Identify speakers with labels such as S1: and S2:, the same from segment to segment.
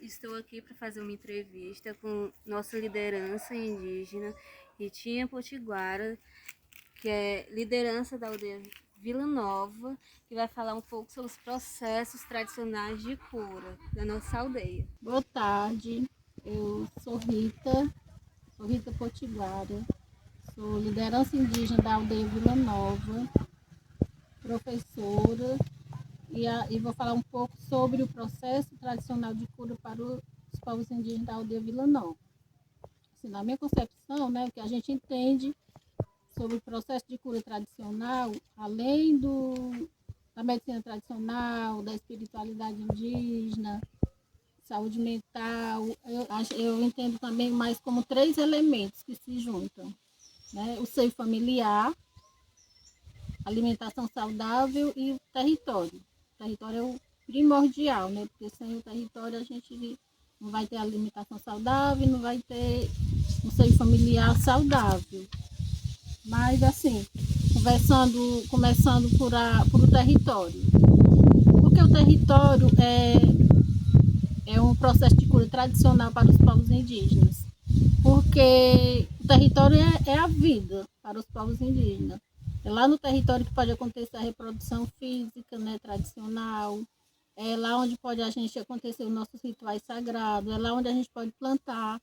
S1: estou aqui para fazer uma entrevista com nossa liderança indígena, Ritinha Potiguara, que é liderança da aldeia Vila Nova, que vai falar um pouco sobre os processos tradicionais de cura da nossa aldeia.
S2: Boa tarde, eu sou Rita Potiguara, sou liderança indígena da aldeia Vila Nova, professora, e vou falar um pouco sobre o processo tradicional de cura para os povos indígenas da aldeia Vila Nova. Assim, na minha concepção, né, o que a gente entende sobre o processo de cura tradicional, além da medicina tradicional, da espiritualidade indígena, saúde mental, eu entendo também mais como três elementos que se juntam, né? O seio familiar, alimentação saudável e o território. O território é o primordial, né? Porque sem o território a gente não vai ter alimentação saudável, não vai ter um seio familiar saudável. Mas assim, começando por o território. Porque o território é um processo de cura tradicional para os povos indígenas, porque o território é a vida para os povos indígenas. É lá no território que pode acontecer a reprodução física, né, tradicional, é lá onde pode a gente acontecer os nossos rituais sagrados, é lá onde a gente pode plantar,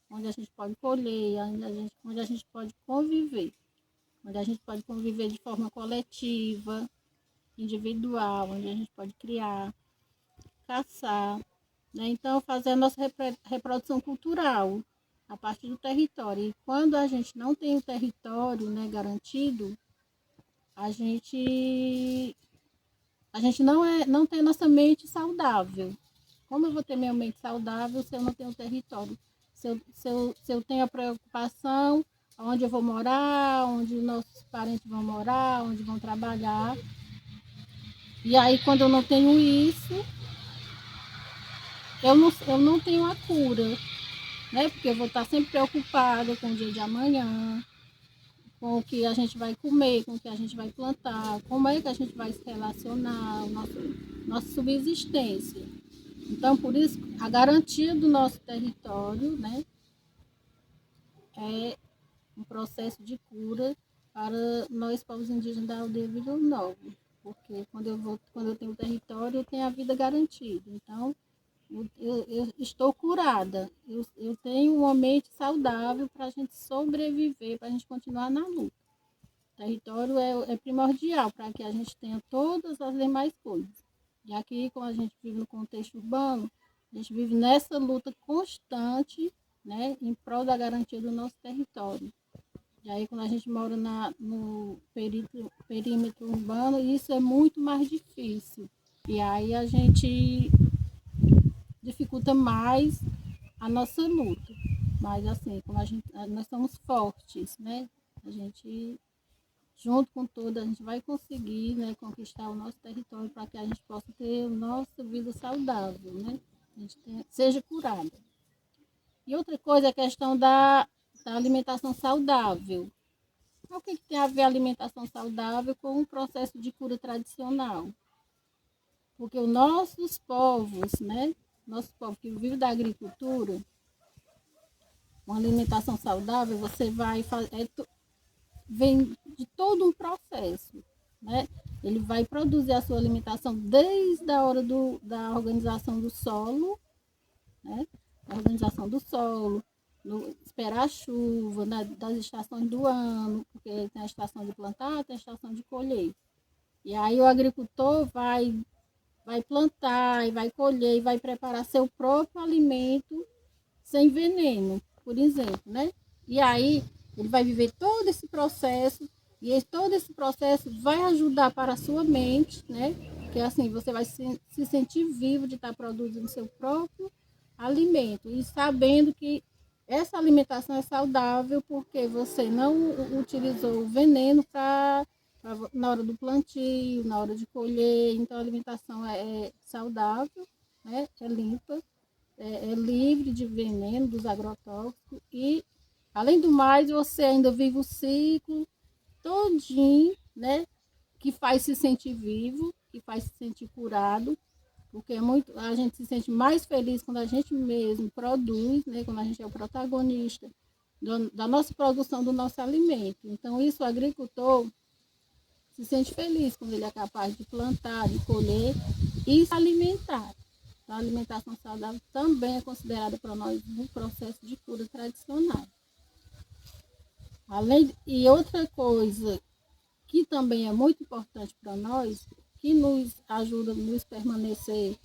S2: onde a gente pode colher, onde a gente pode conviver, onde a gente pode conviver de forma coletiva, individual, onde a gente pode criar, caçar, né? Então, fazer a nossa reprodução cultural a partir do território. E quando a gente não tem o território, né, garantido, a gente, não tem a nossa mente saudável. Como eu vou ter minha mente saudável se eu não tenho território? Se eu tenho a preocupação onde eu vou morar, onde nossos parentes vão morar, onde vão trabalhar. E aí, quando eu não tenho isso, eu não tenho a cura, né? Porque eu vou estar sempre preocupada com o dia de amanhã, com o que a gente vai comer, com o que a gente vai plantar, como é que a gente vai se relacionar, nossa subsistência. Então, por isso, a garantia do nosso território, né, é um processo de cura para nós, povos indígenas da aldeia Vila Nova. Porque quando eu tenho território, eu tenho a vida garantida. Então, eu estou curada, eu tenho uma mente saudável para a gente sobreviver, para a gente continuar na luta. O território é primordial para que a gente tenha todas as demais coisas. E aqui, como a gente vive no contexto urbano, a gente vive nessa luta constante, né, em prol da garantia do nosso território. E aí, quando a gente mora no perímetro urbano, isso é muito mais difícil. E aí a gente dificulta mais a nossa luta. Mas assim, nós somos fortes, né? A gente, junto com tudo, a gente vai conseguir, né, conquistar o nosso território para que a gente possa ter nossa vida saudável, né? A gente seja curada. E outra coisa é a questão da alimentação saudável. O que tem a ver a alimentação saudável com o processo de cura tradicional? Porque os nossos povos, né? Nosso povo que vive da agricultura, uma alimentação saudável, você vai fazer, vem de todo um processo, né? Ele vai produzir a sua alimentação desde a hora da organização do solo, né? A organização do solo, esperar a chuva, né? Das estações do ano, porque tem a estação de plantar, tem a estação de colher. E aí o agricultor vai plantar, e vai colher, e vai preparar seu próprio alimento sem veneno, por exemplo, né? E aí ele vai viver todo esse processo, e todo esse processo vai ajudar para a sua mente, né? Porque assim, você vai se sentir vivo de estar produzindo seu próprio alimento, e sabendo que essa alimentação é saudável porque você não utilizou o veneno na hora do plantio, na hora de colher. Então a alimentação é saudável, né? É limpa, é livre de veneno dos agrotóxicos e, além do mais, você ainda vive o ciclo todinho, né? Que faz se sentir vivo, que faz se sentir curado, porque é muito, a gente se sente mais feliz quando a gente mesmo produz, né? Quando a gente é o protagonista da nossa produção do nosso alimento. Então, isso o agricultor se sente feliz quando ele é capaz de plantar, de colher e se alimentar. Então, a alimentação saudável também é considerada para nós um processo de cura tradicional. E outra coisa que também é muito importante para nós, que nos ajuda a nos permanecer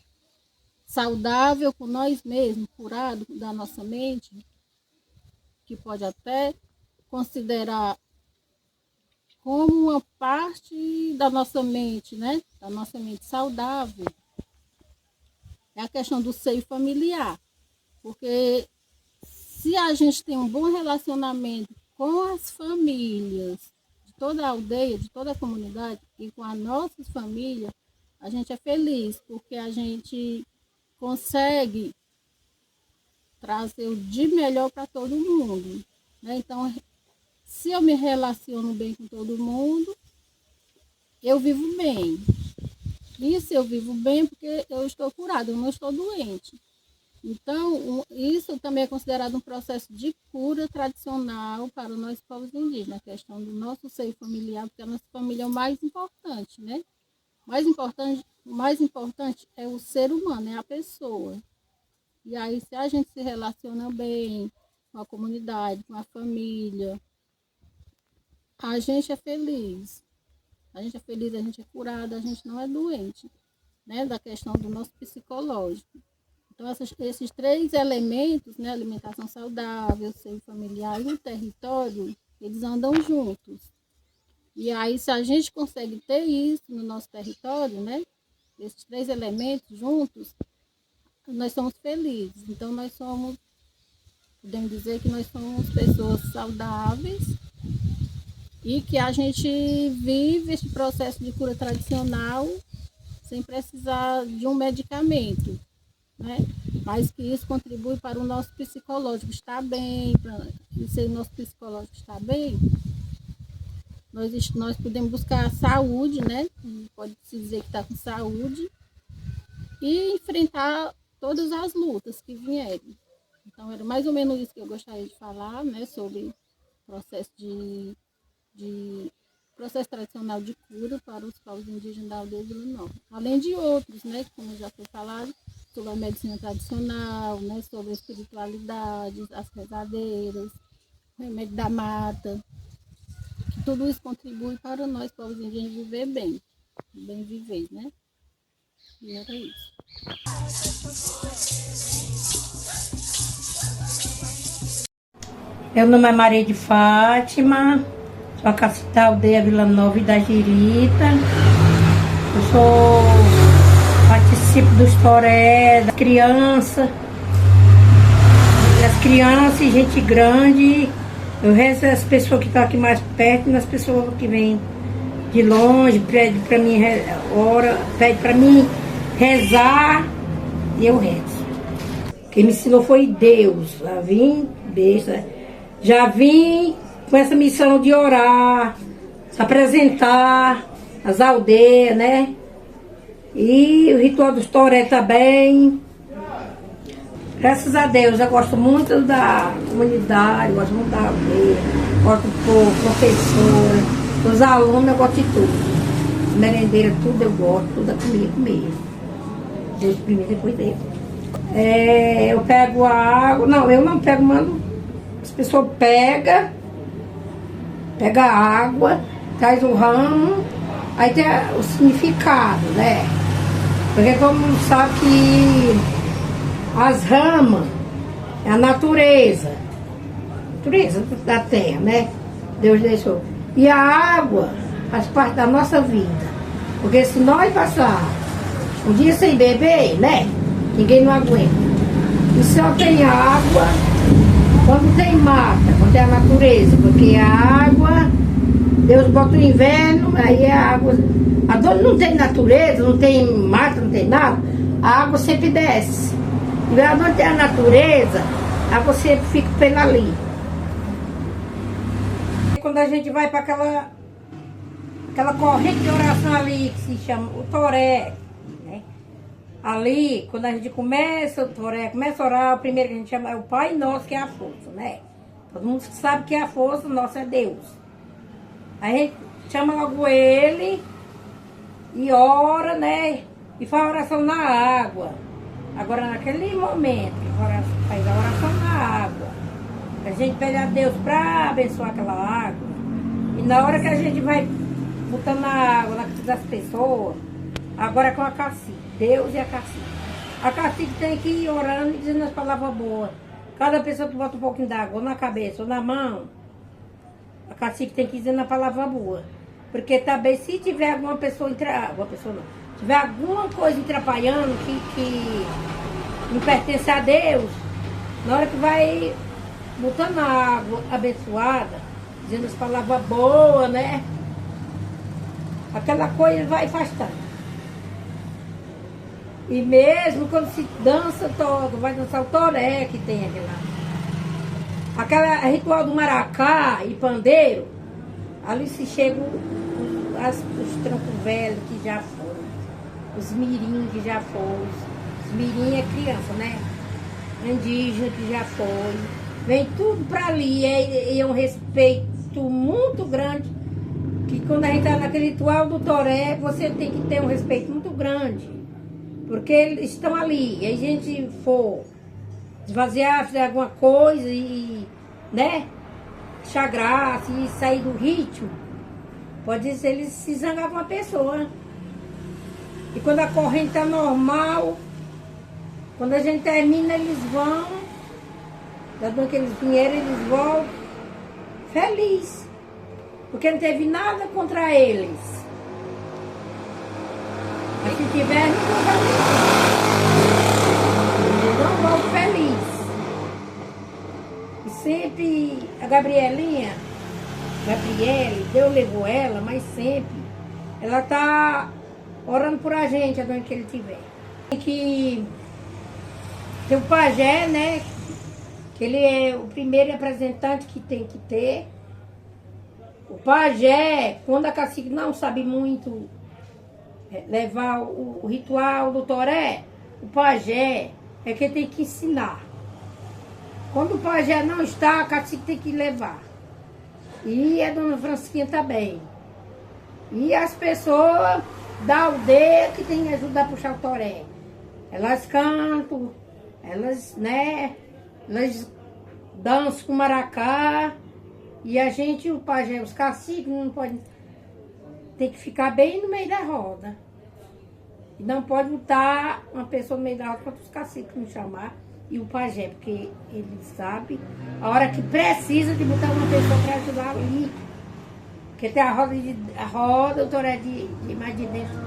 S2: saudável com nós mesmos, curado da nossa mente, que pode até considerar como uma parte da nossa mente, né? Da nossa mente saudável, é a questão do seio familiar. Porque se a gente tem um bom relacionamento com as famílias, de toda a aldeia, de toda a comunidade, e com as nossas famílias, a gente é feliz, porque a gente consegue trazer o de melhor para todo mundo, né? Então, se eu me relaciono bem com todo mundo, eu vivo bem. E se eu vivo bem, porque eu estou curada, eu não estou doente. Então, isso também é considerado um processo de cura tradicional para nós povos indígenas, a questão do nosso seio familiar, porque a nossa família é o mais importante, né? O mais importante é o ser humano, é a pessoa. E aí, se a gente se relaciona bem com a comunidade, com a família, a gente é feliz. A gente é feliz, a gente é curado, a gente não é doente, né? Da questão do nosso psicológico. Então, esses três elementos, né? Alimentação saudável, seio familiar e o território, eles andam juntos. E aí, se a gente consegue ter isso no nosso território, né? Esses três elementos juntos, nós somos felizes. Então, podemos dizer que nós somos pessoas saudáveis e que a gente vive esse processo de cura tradicional sem precisar de um medicamento, né? Mas que isso contribui para o nosso psicológico estar bem, e se o nosso psicológico está bem, nós podemos buscar a saúde, né? Pode-se dizer que está com saúde e enfrentar todas as lutas que vierem. Então, era mais ou menos isso que eu gostaria de falar, né? Sobre o processo processo tradicional de cura para os povos indígenas da aldeia Vila Nova. Além de outros, né? Como já foi falado, sobre a medicina tradicional, né? Sobre a espiritualidade, as rezadeiras, o remédio da mata. Tudo isso contribui para nós, povos indígenas, viver bem viver, né? E era isso.
S3: Meu nome é Maria de Fátima, sou a cacique da aldeia Vila Nova e da Girita. Participo dos toré, das crianças e gente grande. Eu rezo as pessoas que estão aqui mais perto e as pessoas que vêm de longe, pede para mim rezar e eu rezo. Quem me ensinou foi Deus. Já vim com essa missão de orar, se apresentar às aldeias, né? E o ritual dos toré também. Graças a Deus, eu gosto muito da comunidade, gosto muito da aldeia, gosto do povo, professora, dos alunos, eu gosto de tudo. Merendeira, tudo eu gosto, tudo é comigo mesmo. Deus primeiro, depois dele. Eu pego a água, não, eu não pego, mando. As pessoas pegam a água, traz o ramo, aí tem o significado, né? Porque todo mundo sabe que as ramas é a natureza da terra, né? Deus deixou. E a água faz parte da nossa vida. Porque se nós passar um dia sem beber, né? Ninguém não aguenta. E só tem água quando tem mata, quando tem a natureza. Porque a água, Deus bota o inverno, aí a água. Onde não tem natureza, não tem mata, não tem nada, a água sempre desce. E onde tem a natureza, a água sempre fica pela ali. Quando a gente vai para aquela corrente de oração ali, que se chama o toré, né? Ali, quando a gente começa, o toré começa a orar, o primeiro que a gente chama é o Pai Nosso, que é a força, né? Todo mundo sabe que a força nossa é Deus. Aí a gente chama logo ele e ora, né? E faz oração na água. Agora, naquele momento, que faz a oração na água, a gente pede a Deus para abençoar aquela água. E na hora que a gente vai botando a água na casa das pessoas, agora é com a cacique, Deus e a cacique. A cacique tem que ir orando e dizendo as palavras boas. Cada pessoa que bota um pouquinho d'água, ou na cabeça, ou na mão, a cacique tem que ir dizendo a palavra boa. Porque também, se tiver alguma pessoa, tiver alguma coisa atrapalhando que não pertence a Deus, na hora que vai botando a água abençoada, dizendo as palavras boas, né? Aquela coisa vai afastando. E mesmo quando se dança todo, vai dançar o toré que tem aquela ritual do maracá e pandeiro, ali se chega os troncos velhos que já foram, os mirim que já foram, os mirim é criança, né? Indígena que já foi, vem tudo para ali, e é um respeito muito grande, que quando a gente está naquele ritual do toré, você tem que ter um respeito muito grande. Porque eles estão ali, e a gente for esvaziar, fazer alguma coisa e, né, achar graça e sair do ritmo, pode ser eles se zangar com a pessoa. E quando a corrente está normal, quando a gente termina, eles vão, dando que eles vieram, eles voltam felizes, porque não teve nada contra eles. Mas se tiver, não vão feliz. Eles não vão feliz. E sempre a Gabriele, Deus levou ela, mas sempre ela está orando por a gente, aonde que ele estiver. Tem que ter o pajé, né? Que ele é o primeiro representante que tem que ter. O pajé, quando a cacique não sabe muito levar o ritual do toré, o pajé é quem tem que ensinar. Quando o pajé não está, a cacique tem que levar. E a dona Francisquinha também. E as pessoas da aldeia que tem que ajudar a puxar o toré. Elas cantam, elas, né, elas dançam com maracá. E a gente, o pajé, os caciques, não podem. Tem que ficar bem no meio da roda. E não pode botar uma pessoa no meio da roda para os caciques não chamar. E o pajé, porque ele sabe a hora que precisa de botar uma pessoa para ajudar ali. Porque tem a roda, o toré de mais de dentro.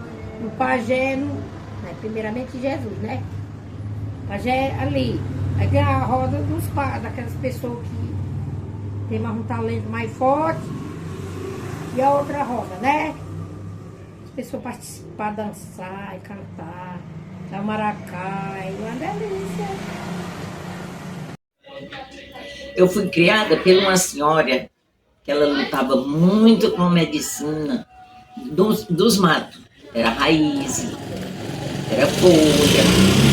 S3: O pajé, né, primeiramente Jesus, né? O pajé ali. Aí tem a roda daquelas pessoas que tem mais um talento mais forte. E a outra roda, né? As pessoas participar, dançar e cantar, dar maracá, e uma delícia.
S4: Eu fui criada por uma senhora que ela lutava muito com medicina dos matos. Era raiz, era folha,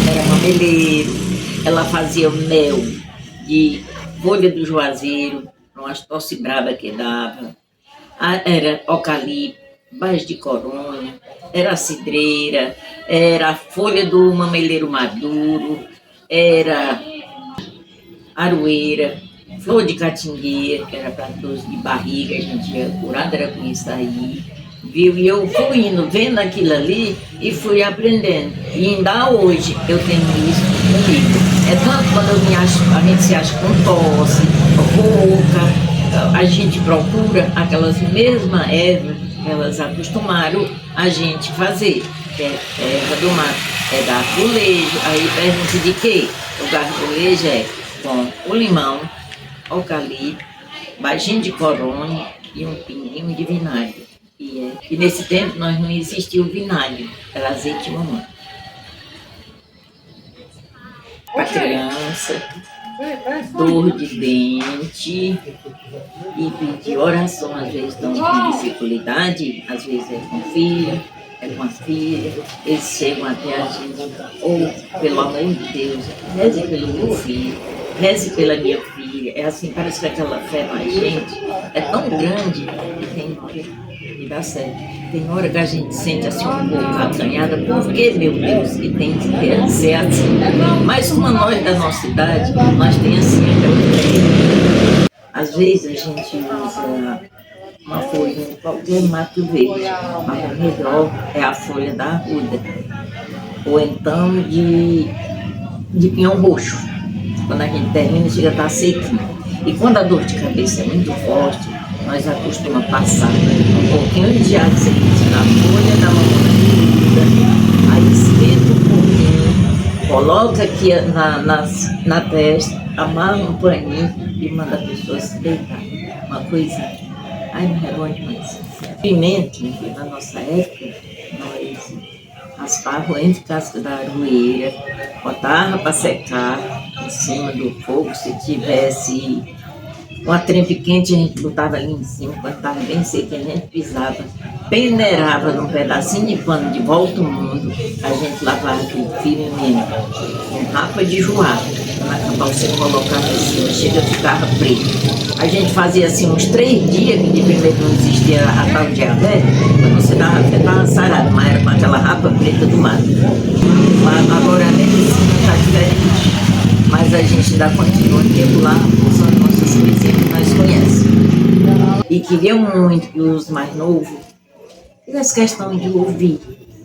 S4: era mameleiro. Ela fazia mel de folha do juazeiro, umas tosse brava que dava. Era eucalipto, base de coronha, era cidreira, era a folha do mameleiro maduro, era aroeira, flor de catingueira, que era para dor de barriga, a gente ia curada, era com isso aí, viu? E eu fui indo, vendo aquilo ali e fui aprendendo. E ainda hoje eu tenho isso comigo. É tanto quando a gente se acha com tosse, boca, a gente procura aquelas mesmas ervas que elas acostumaram a gente fazer, que é erva do mato, é garfulejo. Aí pergunta de quê? O garfulejo é com o limão, eucalipto, baginho de coronha e um pinguinho de vinagre. E nesse tempo nós não existia o vinagre, era azeite de mamãe. Para criança, dor de dente e pedir oração, às vezes estão com dificuldade, às vezes é com filho, é com a filha, eles chegam até a gente, ou pelo amor de Deus, reze pelo meu filho, reze pela minha filha. É assim, parece que aquela fé na gente é tão grande que tem hora que dá certo. Tem hora que a gente sente assim um pouco acanhada, porque, meu Deus, que tem que ser assim. Mas como nós da nossa idade, nós temos assim, às vezes a gente usa uma folha em qualquer mato verde, mas o melhor é a folha da arruda, ou então de pinhão roxo. Quando a gente termina, chega a estar sequinho. E quando a dor de cabeça é muito forte, nós acostumamos passar um pouquinho de azeite na folha da mamona miúda, aí esquenta um pouquinho, coloca aqui na testa, amarra um paninho e manda a pessoa se deitar. Uma coisinha. Ai, mas é bom demais. Pimenta, na nossa época, nós raspava entre casca da aroeira, botava para secar em cima do fogo. Se tivesse uma trempe quente, a gente botava ali em cima, quando estava bem sequinho, a gente pisava, peneirava num pedacinho de pano de volta ao mundo, a gente lavava aquele firme mesmo, com rapa de joá, na capa você colocava em cima, chega ficava preto. A gente fazia assim uns 3 dias, que de primeiro não existia a tal diabetes, quando você estava sarado, mas era com aquela rapa preta do mato. Mas agora a medicina está diferente, mas a gente ainda continua lá usando nossas coisinhas que nós conhecemos. E queria muito que os mais novos tivessem questão de ouvir,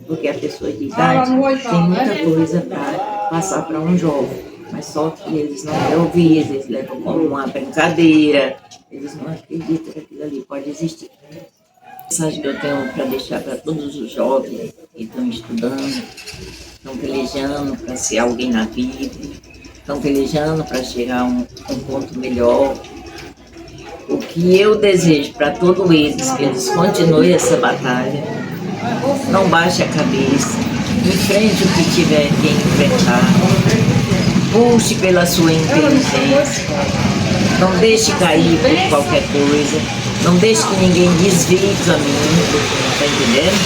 S4: porque a pessoa de idade tem muita coisa para passar para um jovem, mas só que eles não querem ouvir, eles levam como uma brincadeira, eles não acreditam que aquilo ali pode existir. A mensagem que eu tenho para deixar para todos os jovens que estão estudando, estão pelejando para ser alguém na vida, estão pelejando para chegar a um ponto melhor. O que eu desejo para todos eles, que eles continuem essa batalha, não baixe a cabeça, enfrente o que tiver que enfrentar, puxe pela sua inteligência, não deixe cair por qualquer coisa, não deixe que ninguém desvie o caminho, tá entendendo?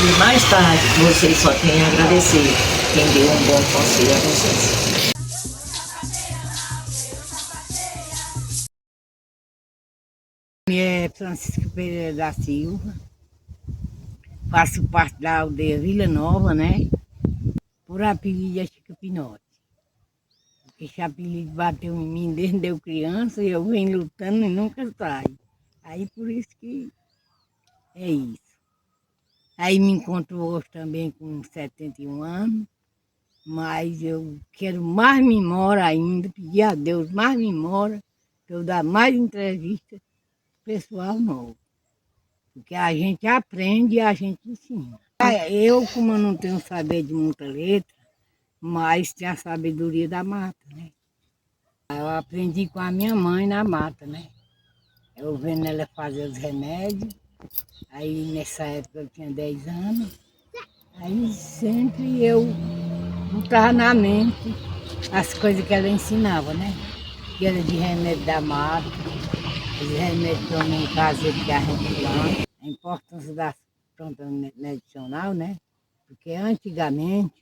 S4: E mais tarde, vocês só têm a agradecer quem deu um bom conselho a vocês.
S5: É Francisco Pereira da Silva, faço parte da aldeia Vila Nova, né? Por apelido é Chica Pinote. Porque esse apelido bateu em mim desde eu criança e eu venho lutando e nunca saio. Aí por isso que é isso. Aí me encontro hoje também com 71 anos, mas eu quero mais memória ainda, pedir a Deus mais memória, para eu dar mais entrevistas pessoal novo. Porque a gente aprende e a gente ensina. Eu, como eu não tenho saber de muita letra, mas tenho a sabedoria da mata, né? Eu aprendi com a minha mãe na mata, né? Eu vendo ela fazer os remédios, aí nessa época eu tinha 10 anos, aí sempre eu botava na mente as coisas que ela ensinava, né? Que era de remédio da mata, os remédios também caseiros que a gente planta, a importância das plantas medicinal, né? Porque antigamente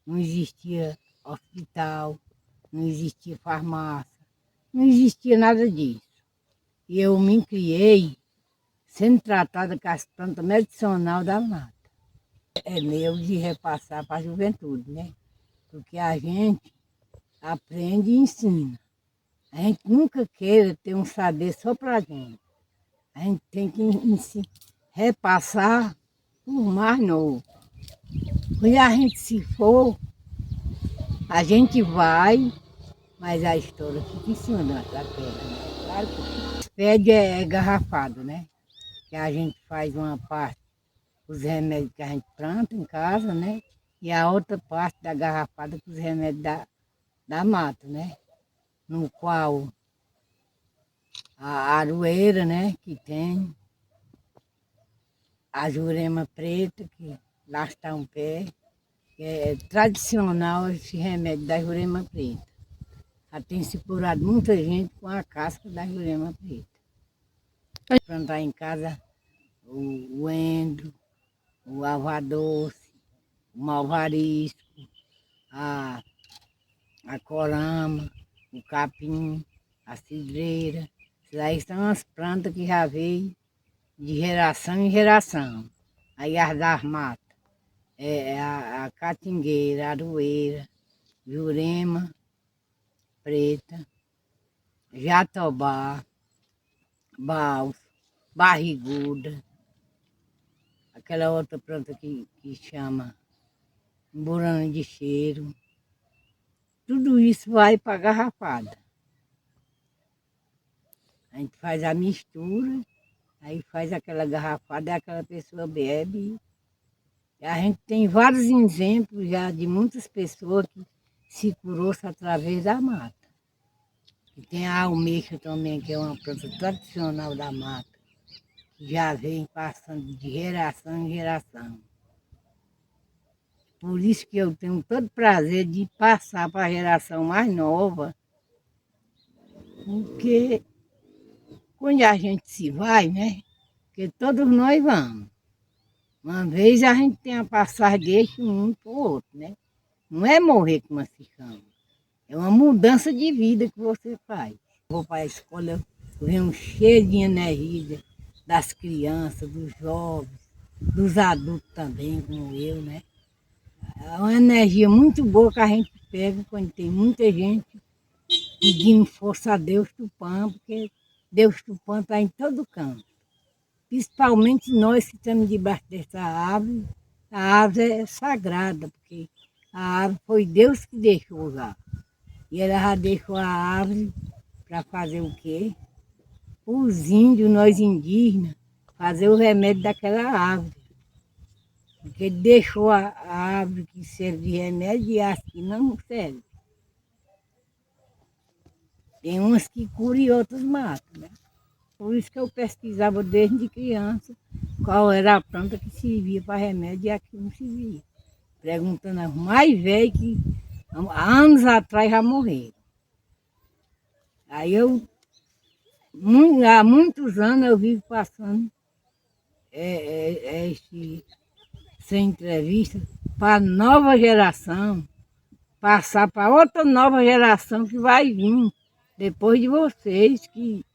S5: não existia hospital, não existia farmácia, não existia nada disso. E eu me criei sendo tratada com as plantas medicinal da mata. É meu de repassar para a juventude, né? Porque a gente aprende e ensina. A gente nunca queira ter um saber só para a gente. A gente tem que repassar por mais novo. Quando a gente se for, a gente vai, mas a história fica em cima da pedra, né? Claro que pede é garrafado, né? Que a gente faz uma parte, os remédios que a gente planta em casa, né? E a outra parte da garrafada com os remédios da mata, né? No qual a aroeira, né, que tem, a jurema preta, que lá está um pé, que é tradicional esse remédio da jurema preta. Já tem se curado muita gente com a casca da jurema preta. Plantar em casa o endro, o alva-doce, o malvarisco, a, a corama, o capim, a cidreira. Isso aí são as plantas que já veio de geração em geração. Aí as das matas, a catingueira, a aroeira, jurema preta, jatobá, balso, barriguda, aquela outra planta que chama burana de cheiro. Tudo isso vai para a garrafada. A gente faz a mistura, aí faz aquela garrafada, aquela pessoa bebe. E a gente tem vários exemplos já de muitas pessoas que se curou através da mata. E tem a almeja também, que é uma planta tradicional da mata, que já vem passando de geração em geração. Por isso que eu tenho todo prazer de passar para a geração mais nova, porque quando a gente se vai, né? Porque todos nós vamos. Uma vez a gente tem a passagem deste um para o outro, né? Não é morrer como se chama. É uma mudança de vida que você faz. Vou para a escola, eu venho cheio de energia das crianças, dos jovens, dos adultos também, como eu, né? É uma energia muito boa que a gente pega quando tem muita gente pedindo força a Deus Tupã, porque Deus Tupã está em todo canto. Principalmente nós que estamos debaixo dessa árvore, a árvore é sagrada, porque a árvore foi Deus que deixou lá. E ela já deixou a árvore para fazer o quê? Os índios, nós indígenas, fazer o remédio daquela árvore. Porque ele deixou a árvore que serve de remédio e as que não serve. Tem umas que curam e outras matam, né? Por isso que eu pesquisava desde criança qual era a planta que servia para remédio e a que não servia. Perguntando aos mais velhos que há anos atrás já morreram. Aí há muitos anos eu vivo passando essa entrevista para a nova geração, passar para outra nova geração que vai vir depois de vocês, que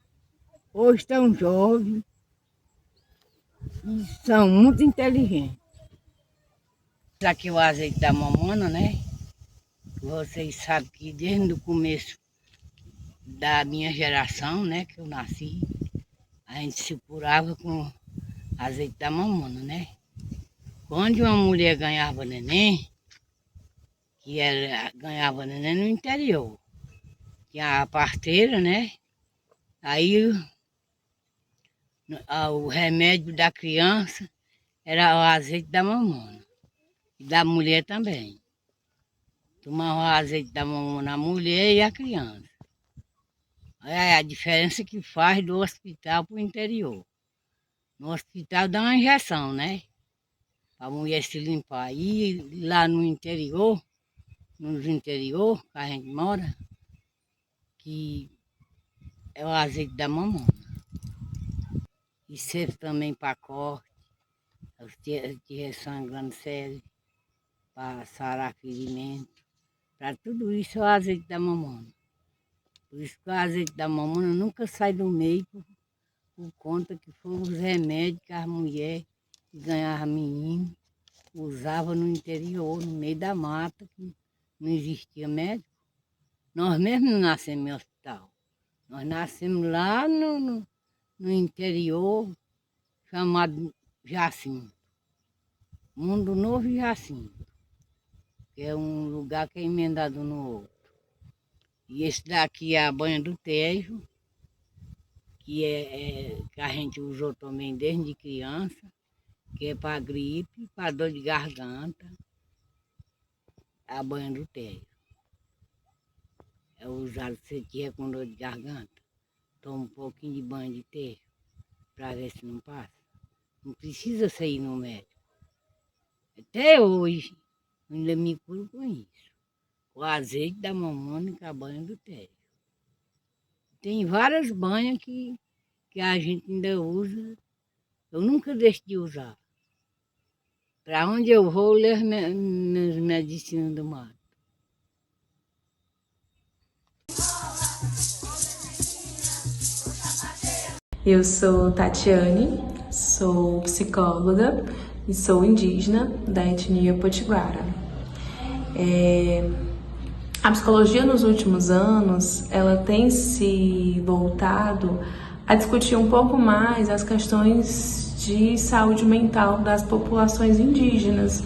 S5: hoje estão jovens e são muito inteligentes. Aqui o azeite da mamona, né? Vocês sabem que desde o começo da minha geração, né, que eu nasci, a gente se curava com azeite da mamona, né? Quando uma mulher ganhava neném, que ela ganhava neném no interior, tinha a parteira, né? Aí o remédio da criança era o azeite da mamona, e da mulher também. Tomava o azeite da mamona a mulher e a criança. É a diferença que faz do hospital para o interior. No hospital dá uma injeção, né? Para a mulher se limpar. E lá no interior, nos interior que a gente mora, que é o azeite da mamona. E serve também para corte, tiver sangrando sério, para sarar ferimento. Para tudo isso é o azeite da mamona. Por isso que o azeite da mamona nunca sai do meio, por conta que foram os remédios que as mulheres que ganhavam menino usavam no interior, no meio da mata, que não existia médico. Nós mesmos não nascemos em hospital. Nós nascemos lá no interior, chamado Jacinto. Mundo Novo e Jacinto, que é um lugar que é emendado no outro. E esse daqui é a banha do Tejo, que a gente usou também desde criança, que é para gripe, para dor de garganta, a banha do Tejo. É usado se você tiver com dor de garganta, toma um pouquinho de banho de tejo, para ver se não passa. Não precisa você ir no médico. Até hoje, ainda me curo com isso. O azeite da mamona e com a banha do tejo. Tem várias banhas que a gente ainda usa. Eu nunca deixo de usar. Para onde eu vou, levo nas medicinas do mato.
S6: Eu sou Tatiane, sou psicóloga e sou indígena da etnia Potiguara. A psicologia nos últimos anos, ela tem se voltado a discutir um pouco mais as questões de saúde mental das populações indígenas,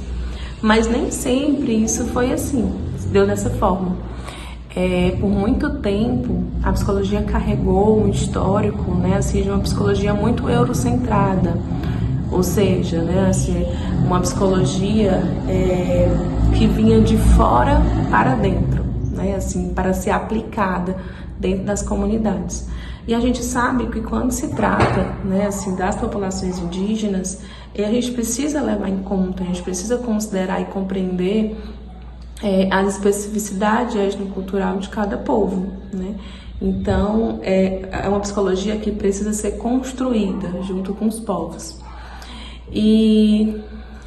S6: mas nem sempre isso foi assim, deu dessa forma. Por muito tempo, a psicologia carregou um histórico, né, assim, de uma psicologia muito eurocentrada, ou seja, né, assim, uma psicologia que vinha de fora para dentro, né, assim, para ser aplicada dentro das comunidades. E a gente sabe que quando se trata, né, assim, das populações indígenas, a gente precisa levar em conta, a gente precisa considerar e compreender as especificidades étnico-cultural de cada povo, né? Então, é uma psicologia que precisa ser construída junto com os povos. E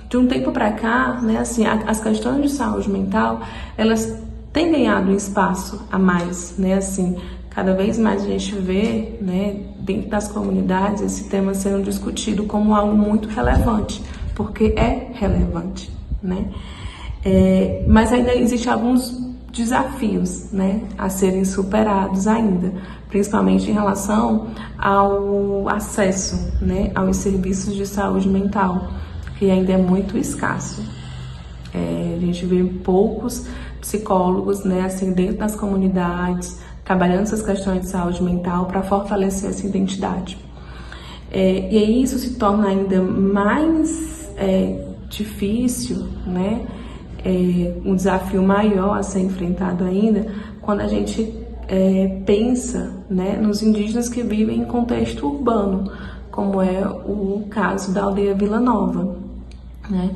S6: de um tempo para cá, né, assim, as questões de saúde mental, elas têm ganhado um espaço a mais, né, assim, cada vez mais a gente vê, né, dentro das comunidades esse tema sendo discutido como algo muito relevante, porque é relevante, né? Mas ainda existem alguns desafios, né, a serem superados ainda, principalmente em relação ao acesso, né, aos serviços de saúde mental, que ainda é muito escasso. A gente vê poucos psicólogos, né, assim, dentro das comunidades, trabalhando essas questões de saúde mental para fortalecer essa identidade. E aí isso se torna ainda mais difícil, né? Um desafio maior a ser enfrentado ainda quando a gente pensa, né, nos indígenas que vivem em contexto urbano, como é o caso da aldeia Vila Nova, né?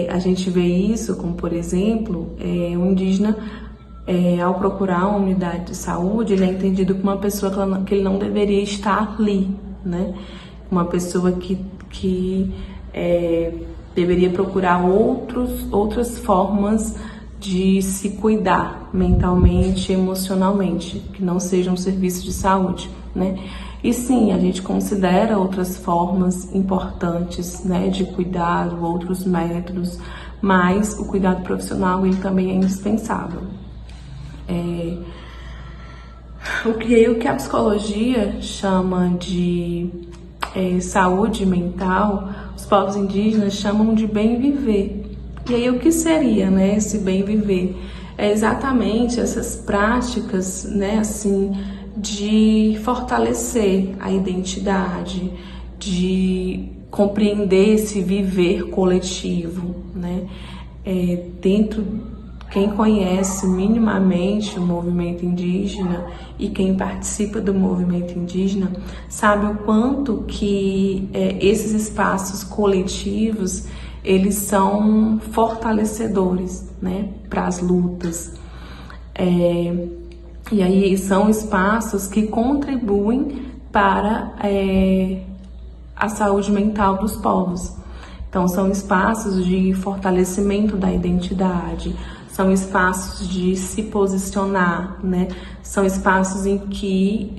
S6: A gente vê isso como, por exemplo, o indígena, ao procurar uma unidade de saúde, ele é entendido como uma pessoa que ele não deveria estar ali, né? Uma pessoa que deveria procurar outras formas de se cuidar mentalmente, emocionalmente, que não sejam serviços de saúde, né? E sim, a gente considera outras formas importantes, né, de cuidado, outros métodos, mas o cuidado profissional ele também é indispensável. O que a psicologia chama de saúde mental, os povos indígenas chamam de bem viver. E aí o que seria, né, esse bem viver? É exatamente essas práticas, né, assim, de fortalecer a identidade, de compreender esse viver coletivo, né? Quem conhece minimamente o movimento indígena e quem participa do movimento indígena sabe o quanto que esses espaços coletivos eles são fortalecedores, né, para as lutas. E aí são espaços que contribuem para a saúde mental dos povos. Então são espaços de fortalecimento da identidade, são espaços de se posicionar, né? São espaços em que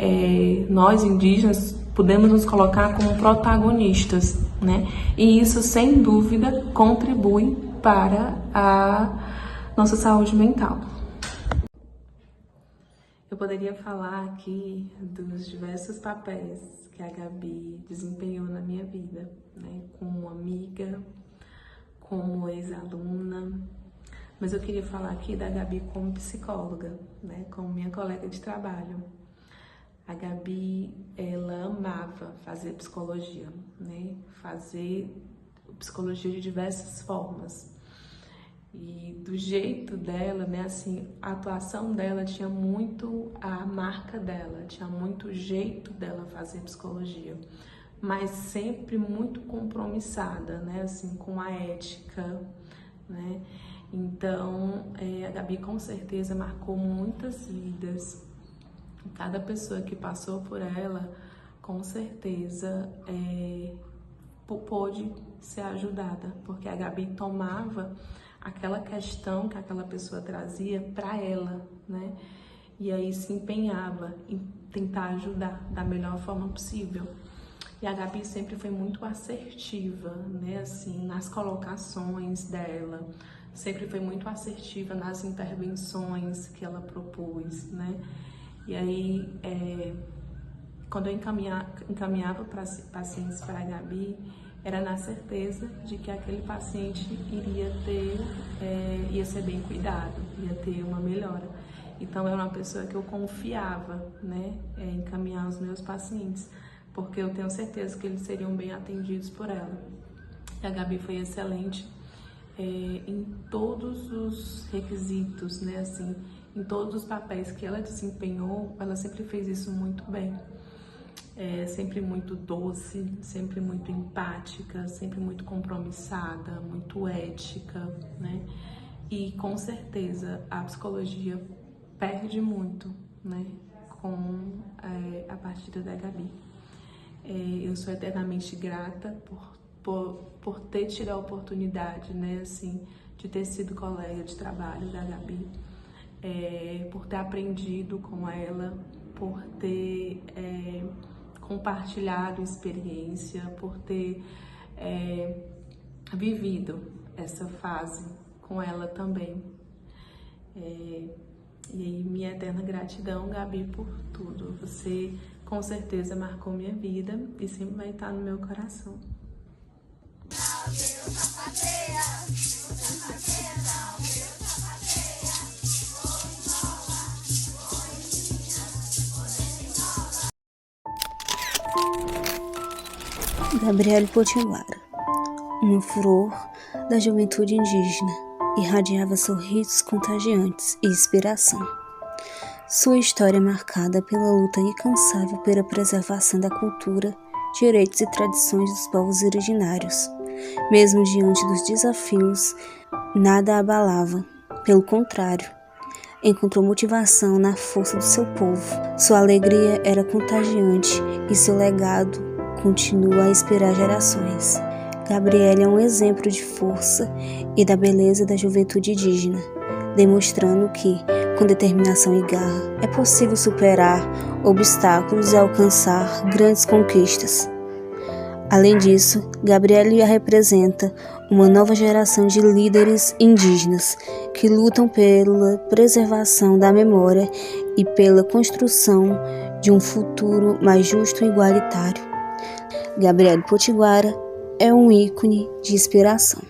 S6: nós indígenas podemos nos colocar como protagonistas, né? E isso, sem dúvida, contribui para a nossa saúde mental. Eu poderia falar aqui dos diversos papéis que a Gabi desempenhou na minha vida, né? Como amiga, como ex-aluna, mas eu queria falar aqui da Gabi como psicóloga, né? Como minha colega de trabalho. A Gabi, ela amava fazer psicologia, né? Fazer psicologia de diversas formas. E do jeito dela, né, assim, a atuação dela tinha muito a marca dela, tinha muito o jeito dela fazer psicologia, mas sempre muito compromissada, né, assim, com a ética, né? Então, a Gabi com certeza marcou muitas vidas. Cada pessoa que passou por ela, com certeza, pôde ser ajudada, porque a Gabi tomava aquela questão que aquela pessoa trazia para ela, né? E aí se empenhava em tentar ajudar da melhor forma possível. E a Gabi sempre foi muito assertiva, né? Assim, nas colocações dela, sempre foi muito assertiva nas intervenções que ela propôs, né? E aí, quando eu encaminhava pacientes para a Gabi, era na certeza de que aquele paciente ia ser bem cuidado, ia ter uma melhora. Então, era uma pessoa que eu confiava, né, em encaminhar os meus pacientes, porque eu tenho certeza que eles seriam bem atendidos por ela. E a Gabi foi excelente em todos os requisitos, né, assim, em todos os papéis que ela desempenhou, ela sempre fez isso muito bem. Sempre muito doce, sempre muito empática, sempre muito compromissada, muito ética, né? E com certeza a psicologia perde muito, né, com a partida da Gabi. Eu sou eternamente grata por ter tido a oportunidade, né, assim, de ter sido colega de trabalho da Gabi, por ter aprendido com ela, por ter compartilhado experiência, por ter vivido essa fase com ela também. E aí, minha eterna gratidão, Gabi, por tudo. Você, com certeza, marcou minha vida e sempre vai estar no meu coração.
S1: Gabriele Potiguara, uma flor da juventude indígena, irradiava sorrisos contagiantes e inspiração. Sua história é marcada pela luta incansável pela preservação da cultura, direitos e tradições dos povos originários. Mesmo diante dos desafios, nada a abalava. Pelo contrário, encontrou motivação na força do seu povo. Sua alegria era contagiante e seu legado continua a inspirar gerações. Gabriele é um exemplo de força e da beleza da juventude indígena, demonstrando que, com determinação e garra, é possível superar obstáculos e alcançar grandes conquistas. Além disso, Gabriele representa uma nova geração de líderes indígenas que lutam pela preservação da memória e pela construção de um futuro mais justo e igualitário. Gabriele Potiguara é um ícone de inspiração.